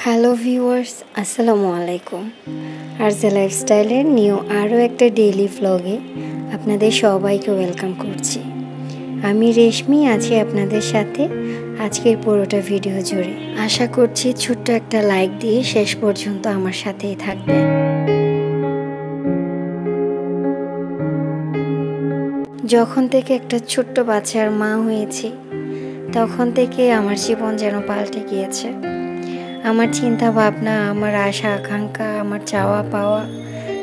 Hello viewers, আসসালামু আলাইকুম। RJ লাইফস্টাইলের new আরও একটা ডেইলি ভ্লগে আপনাদের সবাইকে ওয়েলকাম করছি। আমি রেশমি আছি আপনাদের সাথে আজকের পুরোটা ভিডিও জুড়ে। আশা করছি ছোট্ট একটা লাইক দিয়ে শেষ পর্যন্ত আমার সাথেই থাকবেন। যখন থেকে একটা ছোট্ট বাচ্চার মা হয়েছি তখন থেকে আমার জীবন যেন পাল্টে গিয়েছে। আমার চিন্তা ভাবনা, আমার আশা আকাঙ্ক্ষা, আমার চাওয়া পাওয়া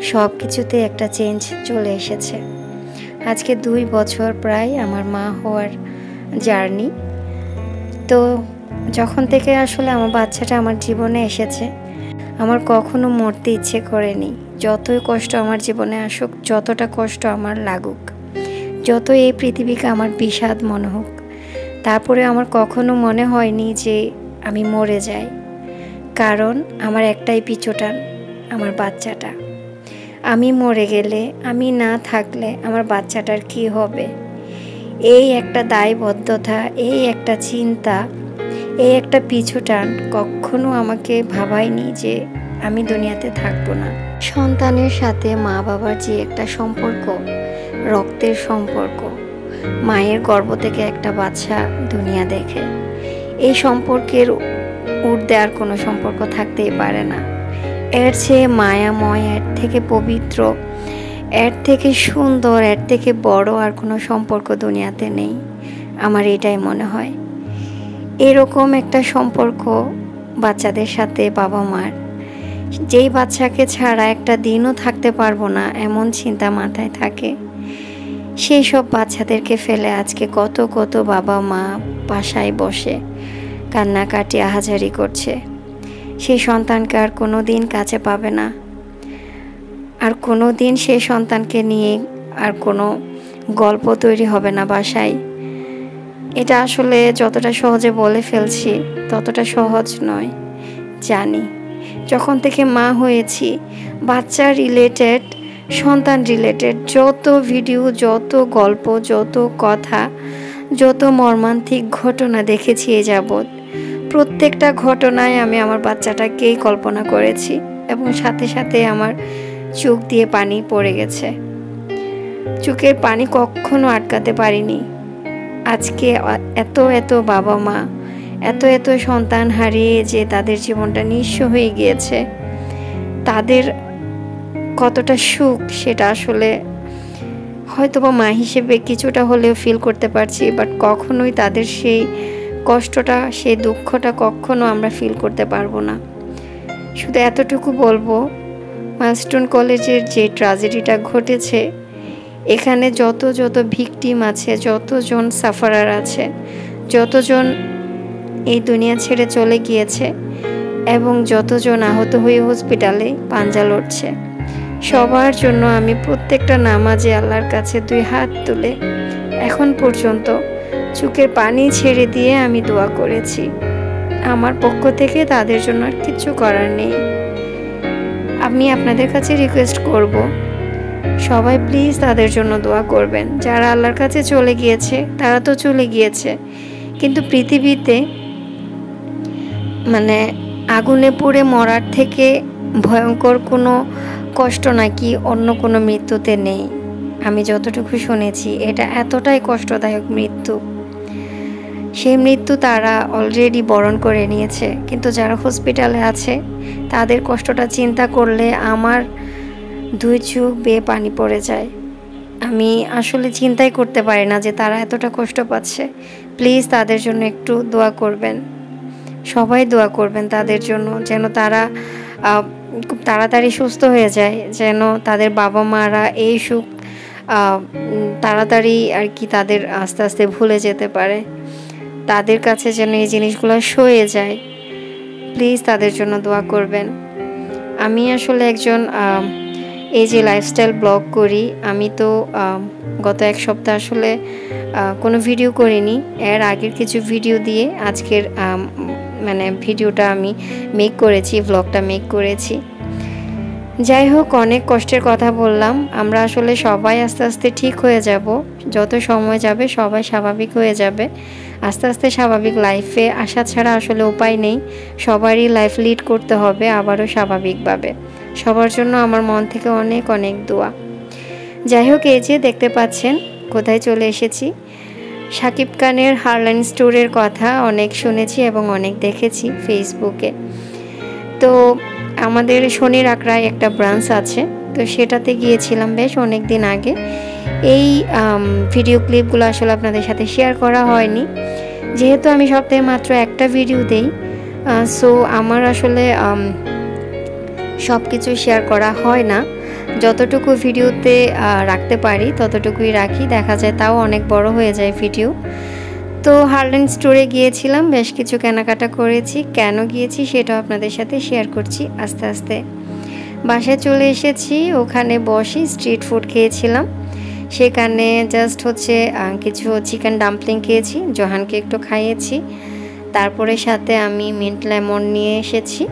সব কিছুতে একটা চেঞ্জ চলে এসেছে। আজকে 2 বছর প্রায় আমার মা হওয়ার জার্নি। তো যখন থেকে আসলে আমার বাচ্চাটা আমার জীবনে এসেছে, আমার কখনো মরতে ইচ্ছে করেনি। যতই কষ্ট আমার জীবনে আসুক, যতটা কষ্ট আমার লাগুক, যত এই পৃথিবীকে আমার বিষাদ মনে হোক, তারপরে আমার কখনো মনে হয়নি যে আমি মরে যাই। কারণ আমার একটাই পিছুটান, আমার বাচ্চাটা। আমি মরে গেলে, আমি না থাকলে আমার বাচ্চাটার কি হবে, এই একটা দায়বদ্ধতা, এই একটা চিন্তা, এই একটা পিছুটান কখনো আমাকে ভাবায়নি যে আমি দুনিয়াতে থাকবো না। সন্তানের সাথে মা বাবার যে একটা সম্পর্ক, রক্তের সম্পর্ক, মায়ের গর্ভ থেকে একটা বাচ্চা দুনিয়া দেখে, এই সম্পর্কের ঊর্ধ্বে আর কোনো সম্পর্ক থাকতেই পারে না। এর চেয়ে মায়াময়, এর থেকে পবিত্র, এর থেকে সুন্দর, এর থেকে বড় আর কোনো সম্পর্ক দুনিয়াতে নেই। আমার এটাই মনে হয়। এরকম একটা সম্পর্ক বাচ্চাদের সাথে বাবা মার, যেই বাচ্চাকে ছাড়া একটা দিনও থাকতে পারবো না এমন চিন্তা মাথায় থাকে, সেই সব বাচ্চাদেরকে ফেলে আজকে কত কত বাবা মা বাসায় বসে কান্নাকাটি আহাজারি করছে। সেই সন্তানকে আর কোনো দিন কাছে পাবে না, আর কোনো দিন সেই সন্তানকে নিয়ে আর কোনো গল্প তৈরি হবে না বাসায়। এটা আসলে যতটা সহজে বলে ফেলছি ততটা সহজ নয়, জানি। যখন থেকে মা হয়েছি, বাচ্চা রিলেটেড, সন্তান রিলেটেড যত ভিডিও, যত গল্প, যত কথা, যত মর্মান্তিক ঘটনা দেখেছি এ যাবৎ, প্রত্যেকটা ঘটনায় আমি আমার বাচ্চাটাকেই কল্পনা করেছি এবং সাথে সাথে আমার চোখ দিয়ে পানি পড়ে গেছে। চোখের পানি কখনো আটকাতে পারিনি। আজকে এত এত বাবা মা, এত এত সন্তান হারিয়ে যে তাদের জীবনটা নিঃস্ব হয়ে গিয়েছে, তাদের কতটা সুখ সেটা আসলে হয়তোবা মা হিসেবে কিছুটা হলেও ফিল করতে পারছি, বাট কখনোই তাদের সেই কষ্টটা, সেই দুঃখটা কখনো আমরা ফিল করতে পারবো না। শুধু এতটুকু বলবো, মাইলস্টোন কলেজের যে ট্র্যাজেডিটা ঘটেছে, এখানে যত যত ভিকটিম আছে, যতজন সাফারার আছে, যতজন এই দুনিয়া ছেড়ে চলে গিয়েছে এবং যতজন আহত হয়ে হসপিটালে পাঞ্জা লড়ছে, সবার জন্য আমি প্রত্যেকটা নামাজে আল্লাহর কাছে 2 হাত তুলে এখন পর্যন্ত চোখের পানি ছেড়ে দিয়ে আমি দোয়া করেছি। আমার পক্ষ থেকে তাদের জন্য আর কিছু করার নেই। আমি আপনাদের কাছে রিকোয়েস্ট করব, সবাই প্লিজ তাদের জন্য দোয়া করবেন। যারা আল্লাহর কাছে চলে গিয়েছে তারা তো চলে গিয়েছে, কিন্তু পৃথিবীতে মানে আগুনে পুড়ে মরার থেকে ভয়ঙ্কর কোনো কষ্ট নাকি অন্য কোনো মৃত্যুতে নেই। আমি যতটুকু শুনেছি এটা এতটাই কষ্টদায়ক মৃত্যু, সেই মৃত্যু তারা অলরেডি বরণ করে নিয়েছে। কিন্তু যারা হসপিটালে আছে তাদের কষ্টটা চিন্তা করলে আমার 2 চোখ বেয়ে পানি পড়ে যায়। আমি আসলে চিন্তাই করতে পারি না যে তারা এতটা কষ্ট পাচ্ছে। প্লিজ তাদের জন্য একটু দোয়া করবেন, সবাই দোয়া করবেন তাদের জন্য, যেন তারা খুব তাড়াতাড়ি সুস্থ হয়ে যায়, যেন তাদের বাবা মারা এই সুখ তাড়াতাড়ি আর কি তাদের আস্তে আস্তে ভুলে যেতে পারে, তাদের কাছে যেন এই জিনিসগুলো সয়ে যায়। প্লিজ তাদের জন্য দোয়া করবেন। আমি আসলে একজন এই যে লাইফস্টাইল ব্লগ করি, আমি তো গত এক সপ্তাহ আসলে কোনো ভিডিও করিনি। এর আগের কিছু ভিডিও দিয়ে আজকের মানে ভিডিওটা আমি মেক করেছি, ব্লগটা মেক করেছি। যাই হোক, অনেক কষ্টের কথা বললাম। আমরা আসলে সবাই আস্তে আস্তে ঠিক হয়ে যাব, যত সময় যাবে সবাই স্বাভাবিক হয়ে যাবে। আস্তে আস্তে স্বাভাবিক লাইফে আসা ছাড়া আসলে উপায় নেই। সবারই লাইফ লিড করতে হবে আবারও স্বাভাবিকভাবে। সবার জন্য আমার মন থেকে অনেক অনেক দোয়া। যাই হোক, এই যে দেখতে পাচ্ছেন কোথায় চলে এসেছি। শাকিব খানের হারলাইন স্টোরের কথা অনেক শুনেছি এবং অনেক দেখেছি ফেসবুকে। তো আমাদের শনির আকড়ায় একটা ব্রাঞ্চ আছে, তো সেটাতে গিয়েছিলাম বেশ অনেক দিন আগে। এই ভিডিও ক্লিপগুলো আসলে আপনাদের সাথে শেয়ার করা হয়নি, যেহেতু আমি সপ্তাহে মাত্র একটা ভিডিও দেই। সো আমার আসলে সব কিছু শেয়ার করা হয় না। যতটুকু ভিডিওতে রাখতে পারি ততটুকুই রাখি, দেখা যায় তাও অনেক বড় হয়ে যায় ভিডিও। তো হারলাইন স্টোরে গিয়েছিলাম, বেশ কিছু কেনাকাটা করেছি। কেন গিয়েছি সেটাও আপনাদের সাথে শেয়ার করছি আস্তে আস্তে। বাসায় চলে এসেছি, ওখানে বসে স্ট্রিট ফুড খেয়েছিলাম। সেখানে জাস্ট হচ্ছে কিছু চিকেন ডাম্পলিং খেয়েছি, জোহানকে একটু খাইয়েছি। তারপরে সাথে আমি মিন্ট লেমন নিয়ে এসেছি।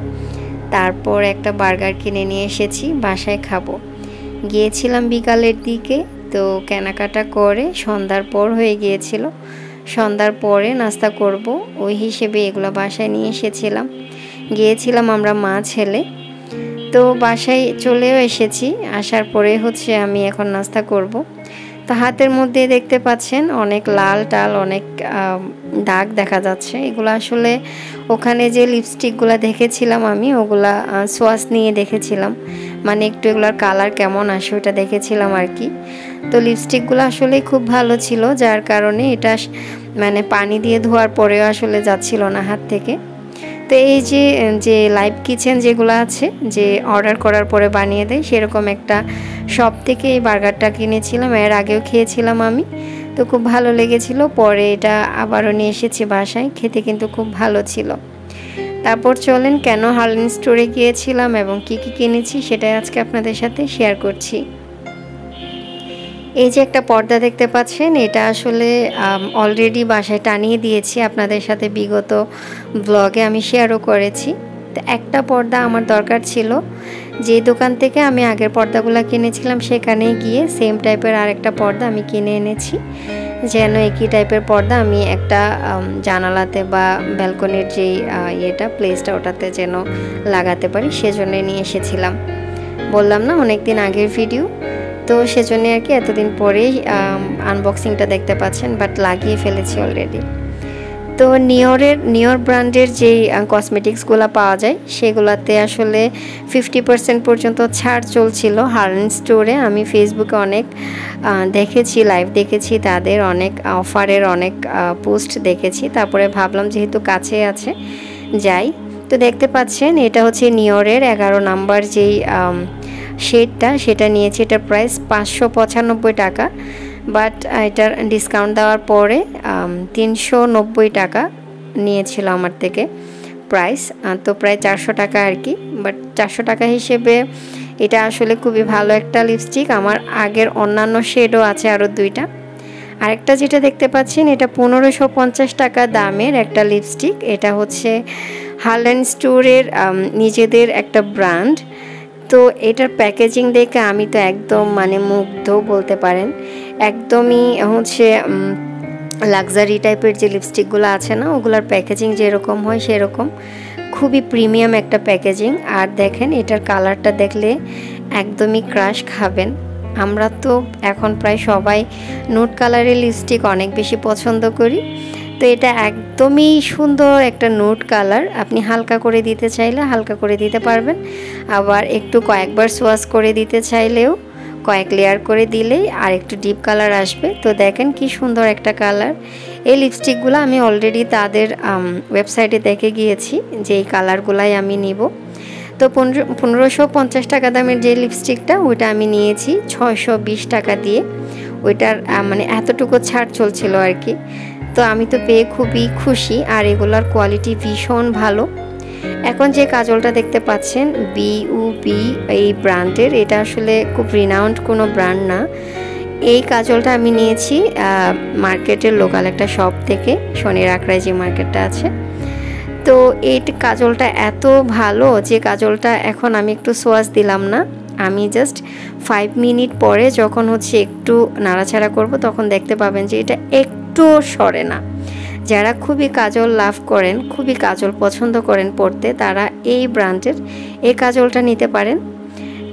তারপর একটা বার্গার কিনে নিয়ে এসেছি, বাসায় খাবো। গিয়েছিলাম বিকালের দিকে, তো কেনাকাটা করে সন্ধ্যার পর হয়ে গিয়েছিল। সন্ধ্যার পরে নাস্তা করব ওই হিসেবে এগুলো বাসায় নিয়ে এসেছিলাম। গিয়েছিলাম আমরা মা ছেলে। তো বাসায় চলেও এসেছি, আসার পরে হচ্ছে আমি এখন নাস্তা করব। তো হাতের মধ্যে দেখতে পাচ্ছেন অনেক লাল টাল, অনেক দাগ দেখা যাচ্ছে। এগুলো আসলে ওখানে যে লিপস্টিকগুলো দেখেছিলাম আমি, ওগুলা সোয়াস নিয়ে দেখেছিলাম, মানে একটু এগুলোর কালার কেমন আসে ওটা দেখেছিলাম আর কি। তো লিপস্টিকগুলো আসলে খুব ভালো ছিল, যার কারণে এটা মানে পানি দিয়ে ধোয়ার পরেও আসলে যাচ্ছিল না হাত থেকে। তো এই যে লাইভ কিচেন যেগুলো আছে, যে অর্ডার করার পরে বানিয়ে দেয়, সেরকম একটা শপ থেকে এই বার্গারটা কিনেছিলাম। এর আগেও খেয়েছিলাম আমি, তো খুব ভালো লেগেছিল। পরে এটা আবারও নিয়ে এসেছি বাসায়, খেতে কিন্তু খুব ভালো ছিল। তারপর চলেন কেন হারলাইন স্টোরে গিয়েছিলাম এবং কি কি কিনেছি সেটাই আজকে আপনাদের সাথে শেয়ার করছি। এই যে একটা পর্দা দেখতে পাচ্ছেন, এটা আসলে অলরেডি বাসায় টানিয়ে দিয়েছি, আপনাদের সাথে বিগত ব্লগে আমি শেয়ারও করেছি। তো একটা পর্দা আমার দরকার ছিল, যে দোকান থেকে আমি আগের পর্দাগুলো কিনেছিলাম সেখানেই গিয়ে সেম টাইপের আরেকটা পর্দা আমি কিনে এনেছি, যেন একই টাইপের পর্দা আমি একটা জানালাতে বা ব্যালকনির যেই ইয়েটা প্লেসটা ওটাতে যেন লাগাতে পারি, সেজন্যই নিয়ে এসেছিলাম। বললাম না অনেক দিন আগের ভিডিও, তো সেজন্য আর কি এতদিন পরেই আনবক্সিংটা দেখতে পাচ্ছেন, বাট লাগিয়ে ফেলেছি অলরেডি। তো নিওর ব্র্যান্ডের যেই কসমেটিক্সগুলো পাওয়া যায় সেগুলোতে আসলে 50% পর্যন্ত ছাড় চলছিল হারলাইন স্টোরে। আমি ফেসবুকে অনেক দেখেছি, লাইভ দেখেছি, তাদের অনেক অফারের অনেক পোস্ট দেখেছি। তারপরে ভাবলাম যেহেতু কাছে আছে যাই। তো দেখতে পাচ্ছেন এটা হচ্ছে নিওরের 11 নাম্বার যেই শেডটা, সেটা নিয়েছি। এটার প্রাইস 595 টাকা, বাট এটার ডিসকাউন্ট দেওয়ার পরে 390 টাকা নিয়েছিল আমার থেকে প্রাইস। তো প্রায় 400 টাকা আর কি, বাট 400 টাকা হিসেবে এটা আসলে খুবই ভালো একটা লিপস্টিক। আমার আগের অন্যান্য শেডও আছে আরও 2টা। আরেকটা যেটা দেখতে পাচ্ছেন, এটা 1550 টাকা দামের একটা লিপস্টিক। এটা হচ্ছে হারলাইন স্টোরের নিজেদের একটা ব্র্যান্ড। তো এটার প্যাকেজিং দেখে আমি তো একদম মানে মুগ্ধ বলতে পারেন। একদমই হচ্ছে লাক্সারি টাইপের যে লিপস্টিকগুলো আছে না, ওগুলার প্যাকেজিং যেরকম হয় সেরকম, খুবই প্রিমিয়াম একটা প্যাকেজিং। আর দেখেন এটার কালারটা দেখলে একদমই ক্রাশ খাবেন। আমরা তো এখন প্রায় সবাই নুড কালারের লিপস্টিক অনেক বেশি পছন্দ করি, তো এটা একদমই সুন্দর একটা নুড কালার। আপনি হালকা করে দিতে চাইলে হালকা করে দিতে পারবেন, আবার একটু কয়েকবার সোয়াশ করে দিতে চাইলেও কয়েক লেয়ার করে দিলেই আর একটু ডিপ কালার আসবে। তো দেখেন কি সুন্দর একটা কালার। এই লিপস্টিকগুলো আমি অলরেডি তাদের ওয়েবসাইটে দেখে গিয়েছি যে এই কালারগুলাই আমি নিব। তো 1550 টাকা দামের যে লিপস্টিকটা ওইটা আমি নিয়েছি 620 টাকা দিয়ে। ওইটার মানে এতটুকু ছাড় চলছিল আর কি। তো আমি তো পেয়ে খুবই খুশি, আর এগুলোর কোয়ালিটি ভীষণ ভালো। এখন যে কাজলটা দেখতে পাচ্ছেন বিউবি এই ব্র্যান্ডের, এটা আসলে খুব রিনাউন্ড কোনো ব্র্যান্ড না। এই কাজলটা আমি নিয়েছি মার্কেটের লোকাল একটা শপ থেকে, শনির আখড়ায় যে মার্কেটটা আছে। তো এই কাজলটা এত ভালো যে কাজলটা এখন আমি একটু সোয়াজ দিলাম না, আমি জাস্ট 5 মিনিট পরে যখন হচ্ছে একটু নাড়াচাড়া করব তখন দেখতে পাবেন যে এটা একটুও সরে না। যারা খুবই কাজল লাভ করেন, খুবই কাজল পছন্দ করেন পরতে, তারা এই ব্র্যান্ডের এই কাজলটা নিতে পারেন।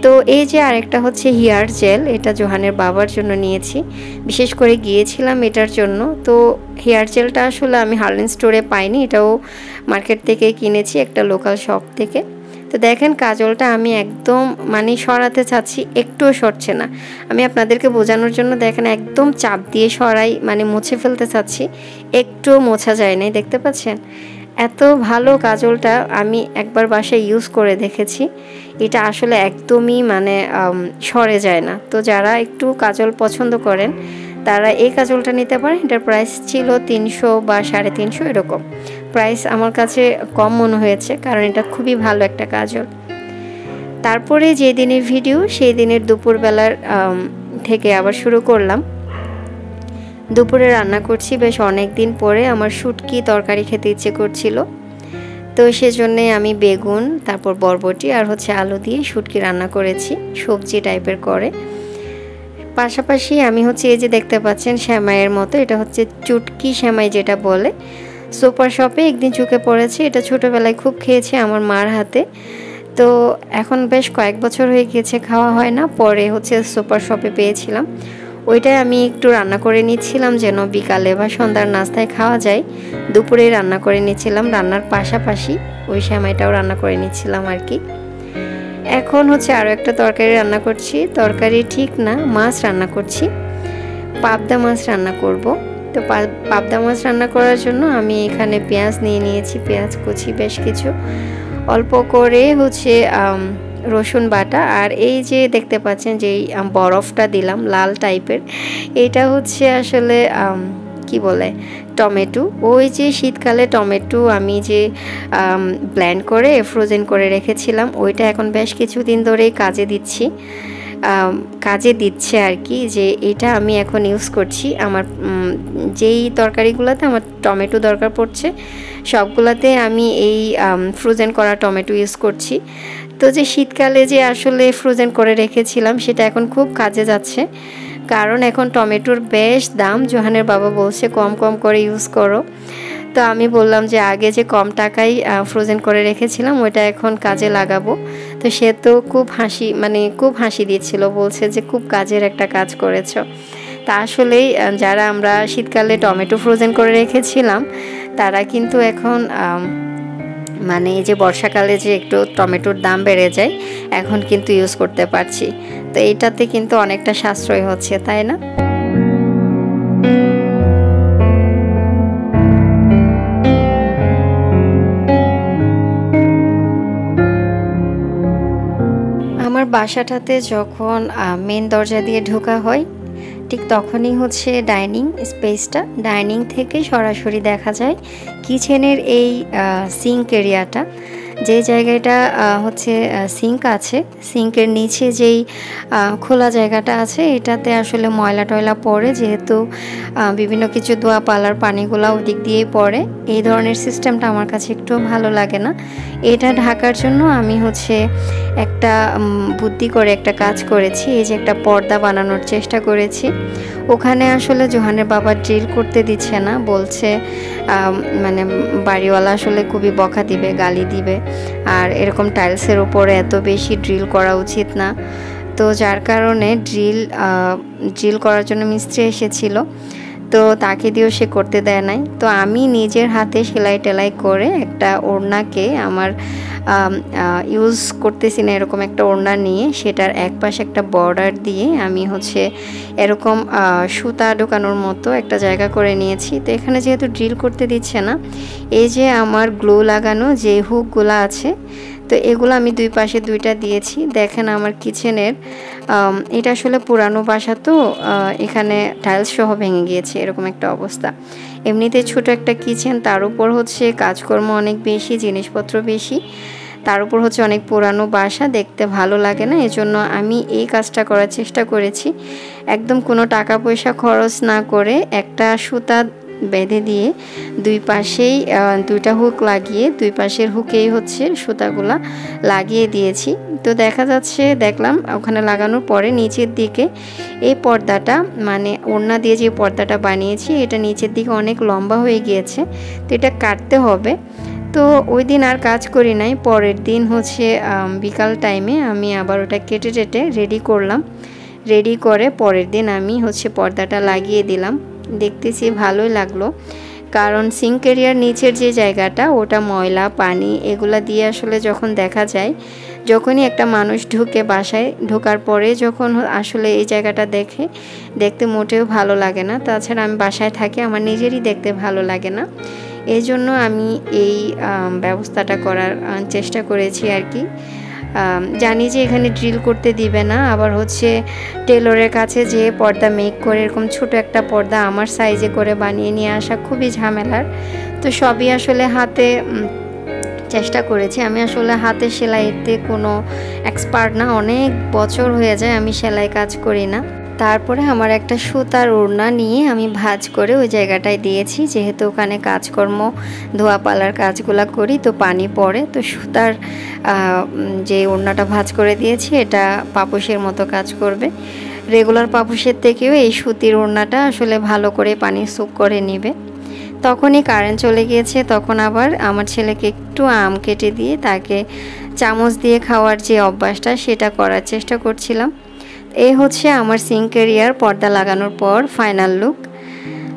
তো এই যে আরেকটা হচ্ছে হেয়ার জেল, এটা জোহানের বাবার জন্য নিয়েছি, বিশেষ করে গিয়েছিলাম এটার জন্য। তো হেয়ার জেলটা আসলে আমি হার্লেন স্টোরে পাইনি, এটাও মার্কেট থেকে কিনেছি একটা লোকাল শপ থেকে। তো দেখেন কাজলটা আমি একদম মানে সরাতে চাচ্ছি, একটুও সরছে না। আমি আপনাদেরকে বোঝানোর জন্য দেখেন একদম চাপ দিয়ে সরাই, মানে মুছে ফেলতে চাচ্ছি, একটুও মোছা যায় নাই, দেখতে পাচ্ছেন। এত ভালো কাজলটা আমি একবার বাসায় ইউজ করে দেখেছি, এটা আসলে একদমই মানে সরে যায় না। তো যারা একটু কাজল পছন্দ করেন তারা এই কাজলটা নিতে পারেন। এটার প্রাইস ছিল 300 বা 350 এরকম। প্রাইস আমার কাছে কম মনে হয়েছে, কারণ এটা খুবই ভালো একটা কাজল। তারপরে যে দিনের ভিডিও সেই দিনের দুপুরবেলার থেকে আবার শুরু করলাম। দুপুরে রান্না করছি, বেশ অনেক দিন পরে আমার শুটকি তরকারি খেতে ইচ্ছে করছিল। তো সেজন্যে আমি বেগুন, তারপর বরবটি আর হচ্ছে আলু দিয়ে শুটকি রান্না করেছি, সবজি টাইপের করে। পাশাপাশি আমি হচ্ছে এই যে দেখতে পাচ্ছেন সেমাইয়ের মতো, এটা হচ্ছে চুটকি সেমাই যেটা বলে, সুপার শপে একদিন চোখে পড়েছে। এটা ছোটোবেলায় খুব খেয়েছি আমার মার হাতে। তো এখন বেশ কয়েক বছর হয়ে গিয়েছে খাওয়া হয় না, পরে হচ্ছে সুপার শপে পেয়েছিলাম, ওইটাই আমি একটু রান্না করে নিচ্ছিলাম যেন বিকালে বা সন্ধ্যার নাস্তায় খাওয়া যায়। দুপুরেই রান্না করে নিচ্ছিলাম, রান্নার পাশাপাশি ওই সেমাইটাও রান্না করে নিচ্ছিলাম আর কি। এখন হচ্ছে আরও একটা তরকারি রান্না করছি, তরকারি ঠিক না, মাছ রান্না করছি, পাবদা মাছ রান্না করব। তো পাবদা মাছ রান্না করার জন্য আমি এখানে পেঁয়াজ নিয়ে নিয়েছি, পেঁয়াজ কুচি বেশ কিছু, অল্প করে হচ্ছে রসুন বাটা, আর এই যে দেখতে পাচ্ছেন যে বরফটা দিলাম লাল টাইপের, এটা হচ্ছে আসলে কি বলে টমেটো। ওই যে শীতকালে টমেটো আমি যে ব্লেন্ড করে ফ্রোজেন করে রেখেছিলাম, ওইটা এখন বেশ কিছুদিন ধরেই কাজে দিচ্ছে আর কি, যে এটা আমি এখন ইউজ করছি। আমার যেই তরকারিগুলোতে আমার টমেটো দরকার পড়ছে সবগুলোতে আমি এই ফ্রোজেন করা টমেটো ইউজ করছি। তো যে শীতকালে যে আসলে ফ্রোজেন করে রেখেছিলাম সেটা এখন খুব কাজে যাচ্ছে, কারণ এখন টমেটোর বেশ দাম। জোহানের বাবা বলছে কম কম করে ইউজ করো। তো আমি বললাম যে আগে যে কম টাকায় ফ্রোজেন করে রেখেছিলাম ওইটা এখন কাজে লাগাবো। তো সে তো খুব হাসি দিচ্ছিল, বলছে যে খুব কাজের একটা কাজ করেছো। তা আসলেই যারা আমরা শীতকালে টমেটো ফ্রোজেন করে রেখেছিলাম তারা কিন্তু এখন মানে এই যে বর্ষাকালে যে একটু টমেটোর দাম বেড়ে যায়, এখন কিন্তু ইউজ করতে পারছি। তো এটাতে কিন্তু অনেকটা সাশ্রয় হচ্ছে, তাই না? আমার বাসাটাতে যখন মেন দরজা দিয়ে ঢোকা হয় ঠিক তখনই হচ্ছে ডাইনিং স্পেসটা, ডাইনিং থেকে সরাসরি দেখা যায় কিচেনের এই সিঙ্ক এরিয়াটা, যে জায়গাটা হচ্ছে সিঙ্ক আছে, সিঙ্কের নিচে যেই খোলা জায়গাটা আছে এটাতে আসলে ময়লা টয়লা পড়ে, যেহেতু বিভিন্ন কিছু ধোয়া পালার পানিগুলো ওই দিক দিয়েই পড়ে। এই ধরনের সিস্টেমটা আমার কাছে একটু ভালো লাগে না। এটা ঢাকার জন্য আমি হচ্ছে একটা বুদ্ধি করে একটা কাজ করেছি, এই যে একটা পর্দা বানানোর চেষ্টা করেছি। ওখানে আসলে জোহানের বাবা ড্রিল করতে দিচ্ছে না, বলছে মানে বাড়িওয়ালা আসলে খুবই বকা দিবে, গালি দিবে, আর এরকম টাইলসের উপরে এত বেশি ড্রিল করা উচিত না। তো যার কারণে ড্রিল করার জন্য মিস্ত্রি এসেছিল, তো তাকে দিয়েও সে করতে দেয় নাই। তো আমি নিজের হাতে সেলাই টেলাই করে একটা ওড়নাকে, আমার ইউজ করতেছি না এরকম একটা ওড়না নিয়ে, সেটার এক পাশে একটা বর্ডার দিয়ে আমি হচ্ছে এরকম সুতা ঢোকানোর মতো একটা জায়গা করে নিয়েছি। তো এখানে যেহেতু ড্রিল করতে দিচ্ছে না, এই যে আমার গ্লু লাগানো যে হুকগুলো আছে তো এগুলো আমি দুই পাশে দুইটা দিয়েছি। দেখেন আমার কিচেনের এটা আসলে পুরানো বাসা, তো এখানে টাইলস সহ ভেঙে গিয়েছে, এরকম একটা অবস্থা। এমনিতে ছোট একটা কিচেন, তার উপর হচ্ছে কাজকর্ম অনেক বেশি, জিনিসপত্র বেশি, তার উপর হচ্ছে অনেক পুরানো বাসা, দেখতে ভালো লাগে না। এজন্য আমি এই কাজটা করার চেষ্টা করেছি, একদম কোনো টাকা পয়সা খরচ না করে একটা সুতা বেঁধে দিয়ে দুই পাশেই দুইটা হুক লাগিয়ে দুই পাশের হুকেই হচ্ছে সুতাগুলা লাগিয়ে দিয়েছি। তো দেখলাম ওখানে লাগানোর পরে নিচের দিকে এই পর্দাটা, মানে ওড়না দিয়ে যে পর্দাটা বানিয়েছি, এটা নিচের দিকে অনেক লম্বা হয়ে গিয়েছে, তো এটা কাটতে হবে। তো ওই দিন আর কাজ করি নাই, পরের দিন হচ্ছে বিকাল টাইমে আমি আবার ওটা কেটে রেডি করলাম। রেডি করে পরের দিন আমি হচ্ছে পর্দাটা লাগিয়ে দিলাম। দেখতেছি ভালোই লাগলো, কারণ সিঙ্ক এরিয়ার নিচের যে জায়গাটা, ওটা ময়লা পানি এগুলা দিয়ে আসলে যখন দেখা যায়, যখনই একটা মানুষ ঢুকে বাসায়, ঢোকার পরে যখন আসলে এই জায়গাটা দেখতে মোটেও ভালো লাগে না। তাছাড়া আমি বাসায় থাকি, আমার নিজেরই দেখতে ভালো লাগে না। এই জন্য আমি এই ব্যবস্থাটা করার চেষ্টা করেছি আর কি। জানি যে এখানে ড্রিল করতে দিবে না, আবার হচ্ছে টেলরের কাছে যে পর্দা মেক করে এরকম ছোট একটা পর্দা আমার সাইজে করে বানিয়ে নিয়ে আসা খুবই ঝামেলার। তো সবই আসলে হাতে চেষ্টা করেছি। আমি আসলে হাতে সেলাইতে কোনো এক্সপার্ট না, অনেক বছর হয়ে যায় আমি সেলাই কাজ করি না। তারপরে আমার একটা সুতার ওড়না নিয়ে আমি ভাঁজ করে ওই জায়গাটায় দিয়েছি, যেহেতু ওখানে কাজকর্ম ধোয়া পালার কাজগুলো করি, তো পানি পড়ে, তো সুতার যে ওড়নাটা ভাঁজ করে দিয়েছি এটা পাপোশের মতো কাজ করবে। রেগুলার পাপোশের থেকেও এই সুতির ওড়নাটা আসলে ভালো করে পানি সোক করে নেবে। তখনই কারেন্ট চলে গিয়েছে, তখন আবার আমার ছেলেকে একটু আম কেটে দিয়ে তাকে চামচ দিয়ে খাওয়ার যে অভ্যাসটা, সেটা করার চেষ্টা করছিলাম। এই হচ্ছে আমার সিঙ্ক এরিয়ার পর্দা লাগানোর পর ফাইনাল লুক।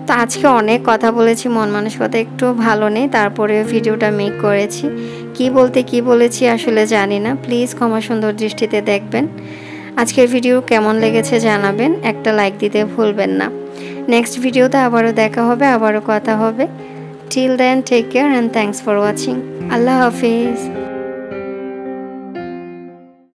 তো আজকে অনেক কথা বলেছি, মন মানসিকতা একটু ভালো নেই, তারপরে ভিডিওটা মেক করেছি। কি বলেছি আসলে জানি না, প্লিজ ক্ষমা সুন্দর দৃষ্টিতে দেখবেন। আজকের ভিডিও কেমন লেগেছে জানাবেন, একটা লাইক দিতে ভুলবেন না। নেক্সট ভিডিওতে আবারও দেখা হবে, আবারও কথা হবে। Till then take care and thanks for watching. Allah Hafiz.